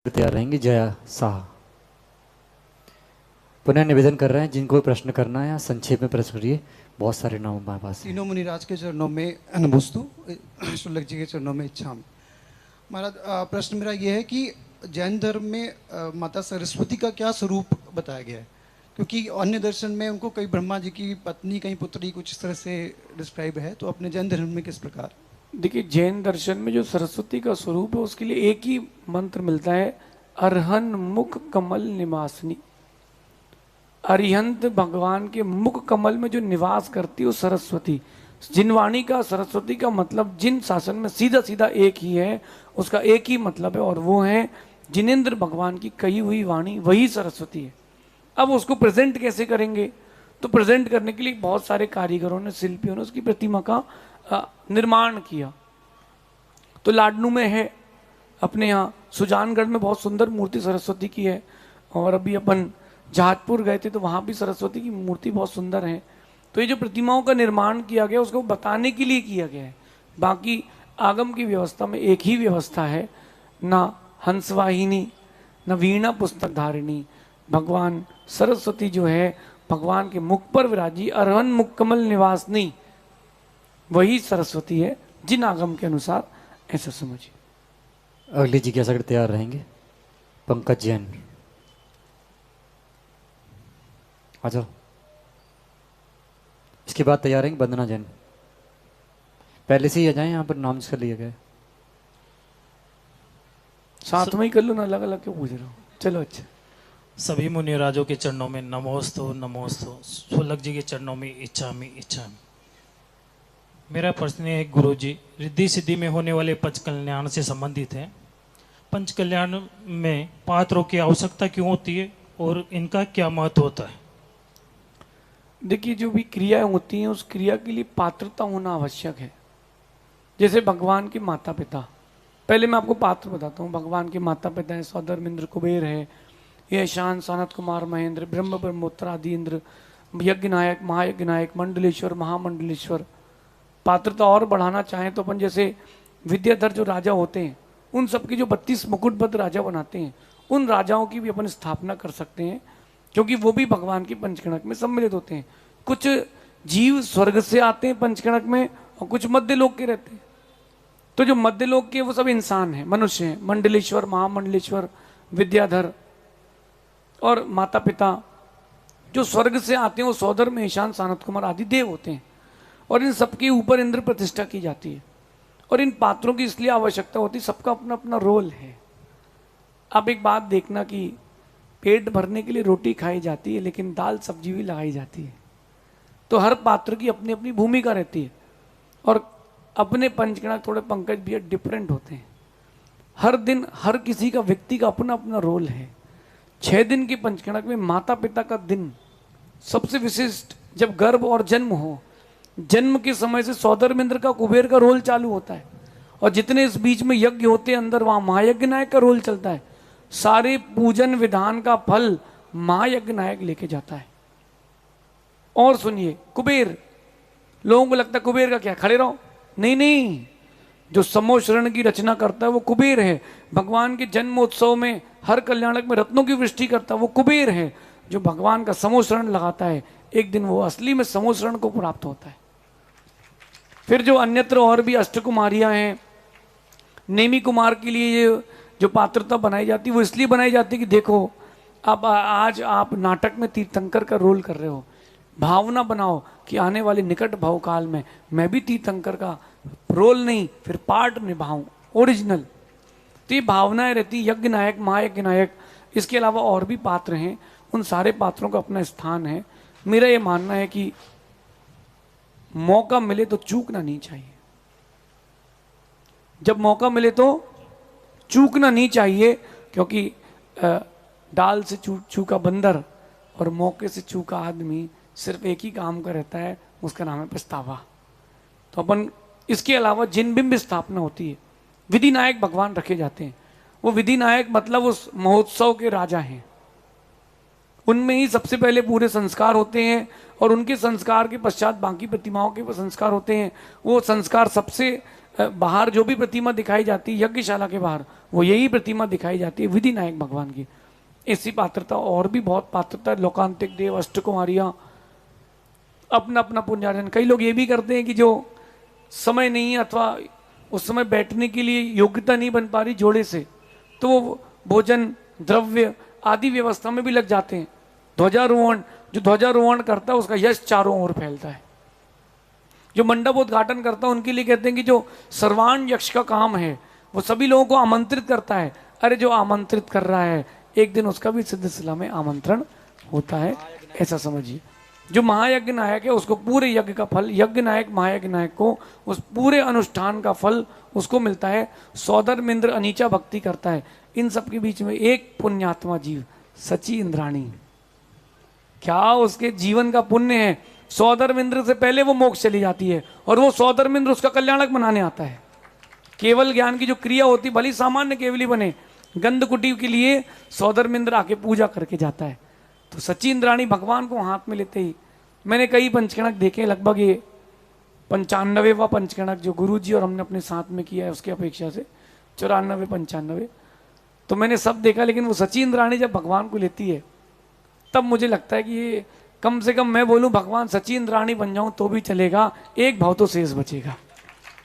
तैयार रहेंगे जया शाह। पुनः निवेदन कर रहे हैं जिनको भी प्रश्न करना है या संक्षेप में प्रश्न करिए। बहुत सारे नाम हमारे पास हैं। तीनों मुनिराज के चरणों में नमोस्तु, शुल्लक जी के चरणों में इच्छा। महाराज, प्रश्न मेरा ये है कि जैन धर्म में माता सरस्वती का क्या स्वरूप बताया गया है? क्योंकि अन्य दर्शन में उनको कई ब्रह्मा जी की पत्नी, कहीं पुत्री, कुछ इस तरह से डिस्क्राइब है, तो अपने जैन धर्म में किस प्रकार? देखिए, जैन दर्शन में जो सरस्वती का स्वरूप है उसके लिए एक ही मंत्र मिलता है, अरहन मुख कमल निवासनी। अरिहंत भगवान के मुख कमल में जो निवास करती है वो सरस्वती। जिनवाणी का, सरस्वती का मतलब जिन शासन में सीधा सीधा एक ही है, उसका एक ही मतलब है और वो है जिनेन्द्र भगवान की कही हुई वाणी, वही सरस्वती है। अब उसको प्रेजेंट कैसे करेंगे? तो प्रेजेंट करने के लिए बहुत सारे कारीगरों ने, शिल्पियों ने उसकी प्रतिमा का निर्माण किया। तो लाडनू में है, अपने यहाँ सुजानगढ़ में बहुत सुंदर मूर्ति सरस्वती की है, और अभी अपन जहाजपुर गए थे तो वहाँ भी सरस्वती की मूर्ति बहुत सुंदर है। तो ये जो प्रतिमाओं का निर्माण किया गया उसको बताने के लिए किया गया है। बाकी आगम की व्यवस्था में एक ही व्यवस्था है, ना हंसवाहिनी न वीणा पुस्तक धारिणी। भगवान सरस्वती जो है भगवान के मुख पर विराजी, अरहन मुख कमल निवासनी, वही सरस्वती है जिन आगम के अनुसार, ऐसा समझिए। अगली जिज्ञासा के तैयार रहेंगे। पंकज जैन, आ जाओ। इसके बाद तैयार रहेंगे वंदना जैन। पहले से ही आ जाए, यहाँ पर नाम जिसका लिया गया। साथ में ही कर लो ना, अलग अलग क्यों पूछ रहे हो? चलो अच्छा। सभी मुनिराजों के चरणों में नमोस्तु नमोस्तु, शुल्लक जी के चरणों में इच्छामि इच्छामि। मेरा प्रश्न है गुरु जी, रिद्धि सिद्धि में होने वाले पंच कल्याण से संबंधित है। पंच कल्याण में पात्रों की आवश्यकता क्यों होती है और इनका क्या महत्व होता है? देखिए, जो भी क्रियाएं होती हैं उस क्रिया के लिए पात्रता होना आवश्यक है। जैसे भगवान के माता पिता, पहले मैं आपको पात्र बताता हूँ। भगवान के माता पिता हैं, सौधर्म इंद्र कुबेर है, ये ईशान सनत कुमार महेंद्र, ब्रह्म ब्रह्मोत्तर आदि इंद्र, यज्ञ नायक, महायज्ञ नायक, मंडलेश्वर, महामंडलेश्वर। पात्रता और बढ़ाना चाहें तो अपन जैसे विद्याधर जो राजा होते हैं, उन सबकी जो 32 मुकुटबद्ध राजा बनाते हैं, उन राजाओं की भी अपन स्थापना कर सकते हैं, क्योंकि वो भी भगवान की पंचकणक में सम्मिलित होते हैं। कुछ जीव स्वर्ग से आते हैं पंचकणक में, और कुछ मध्य लोक के रहते हैं। तो जो मध्य लोक के वो सब इंसान हैं, मनुष्य हैं। मंडलेश्वर, महामंडलेश्वर, विद्याधर और माता पिता जो स्वर्ग से आते हैं वो सौधर्म, ईशान, सानत कुमार आदि देव होते हैं, और इन सबके ऊपर इंद्र प्रतिष्ठा की जाती है। और इन पात्रों की इसलिए आवश्यकता होती है, सबका अपना अपना रोल है। आप एक बात देखना कि पेट भरने के लिए रोटी खाई जाती है, लेकिन दाल सब्जी भी लगाई जाती है। तो हर पात्र की अपनी अपनी भूमिका रहती है, और अपने पंचकणक थोड़े पंकज भी डिफरेंट होते हैं। हर दिन हर किसी का, व्यक्ति का अपना अपना रोल है। 6 दिन की पंचकणक में माता पिता का दिन सबसे विशिष्ट, जब गर्भ और जन्म हो, जन्म के समय से सौधर्म इंद्र का, कुबेर का रोल चालू होता है, और जितने इस बीच में यज्ञ होते हैं अंदर, वहां महायज्ञ नायक का रोल चलता है। सारे पूजन विधान का फल महायज्ञ नायक लेके जाता है। और सुनिए, कुबेर, लोगों को लगता है कुबेर का क्या, खड़े रहो, नहीं नहीं, जो समोशरण की रचना करता है वो कुबेर है। भगवान के जन्मोत्सव में, हर कल्याणक में रत्नों की वृष्टि करता है वो कुबेर है। जो भगवान का समोशरण लगाता है, एक दिन वो असली में समोशरण को प्राप्त होता है। फिर जो अन्यत्र और भी अष्टकुमारियां हैं, नेमी कुमार के लिए ये जो पात्रता बनाई जाती है वो इसलिए बनाई जाती है कि देखो, अब आज आप नाटक में तीर्थंकर का रोल कर रहे हो, भावना बनाओ कि आने वाले निकट भवकाल में मैं भी तीर्थंकर का रोल नहीं, फिर पार्ट निभाऊं ओरिजिनल। तो ये भावनाएं रहती। यज्ञ नायक, महायज्ञ नायक, इसके अलावा और भी पात्र हैं, उन सारे पात्रों का अपना स्थान है। मेरा ये मानना है कि मौका मिले तो चूकना नहीं चाहिए। जब मौका मिले तो चूकना नहीं चाहिए, क्योंकि डाल से चूका बंदर और मौके से चूका आदमी सिर्फ एक ही काम का रहता है, उसका नाम है पछतावा। तो अपन इसके अलावा जिन बिंब स्थापना होती है, विधि नायक भगवान रखे जाते हैं। वो विधि नायक मतलब उस महोत्सव के राजा हैं। उनमें ही सबसे पहले पूरे संस्कार होते हैं, और उनके संस्कार के पश्चात बाकी प्रतिमाओं के संस्कार होते हैं। वो संस्कार सबसे बाहर जो भी प्रतिमा दिखाई जाती है यज्ञशाला के बाहर, वो यही प्रतिमा दिखाई जाती है विधि नायक भगवान की। ऐसी पात्रता और भी बहुत पात्रता, लोकांतिक देव, अष्टकुमारियाँ, अपना अपना पुण्यार्जन। कई लोग ये भी करते हैं कि जो समय नहीं है अथवा उस समय बैठने के लिए योग्यता नहीं बन पा रही जोड़े से, तो वो भोजन द्रव्य आदि व्यवस्था में भी लग जाते हैं। ध्वजारोहण, जो ध्वजारोहण करता है उसका यश चारों ओर फैलता है। जो मंडप उद्घाटन करता है उनके लिए कहते हैं कि जो सर्वांग यक्ष का काम है वो सभी लोगों को आमंत्रित करता है। अरे जो आमंत्रित कर रहा है एक दिन उसका भी सिद्धशिला में आमंत्रण होता है, ऐसा समझिए। जो महायज्ञ नायक है उसको पूरे यज्ञ का फल, यज्ञ नायक महायज्ञ नायक को उस पूरे अनुष्ठान का फल उसको मिलता है। सौदर्म इंद्र अनीचा भक्ति करता है। इन सब के बीच में एक पुण्यात्मा जीव सची इंद्राणी, क्या उसके जीवन का पुण्य है। सौदर्म इंद्र से पहले वो मोक्ष चली जाती है और वो सौदर्म इंद्र उसका कल्याणक बनाने आता है। केवल ज्ञान की जो क्रिया होती, भली सामान्य केवली बने, गंध कुटी के लिए सौदर्म इंद्र आके पूजा करके जाता है। तो सची इंद्राणी भगवान को हाथ में लेते ही, मैंने कई पंचकणक देखे, लगभग ये 95वां पंचकणक जो गुरुजी और हमने अपने साथ में किया है उसकी अपेक्षा से 94 95, तो मैंने सब देखा। लेकिन वो सची इंद्राणी जब भगवान को लेती है तब मुझे लगता है कि ये कम से कम मैं बोलूं भगवान सची इंद्राणी बन जाऊं तो भी चलेगा, एक भाव तो शेष बचेगा।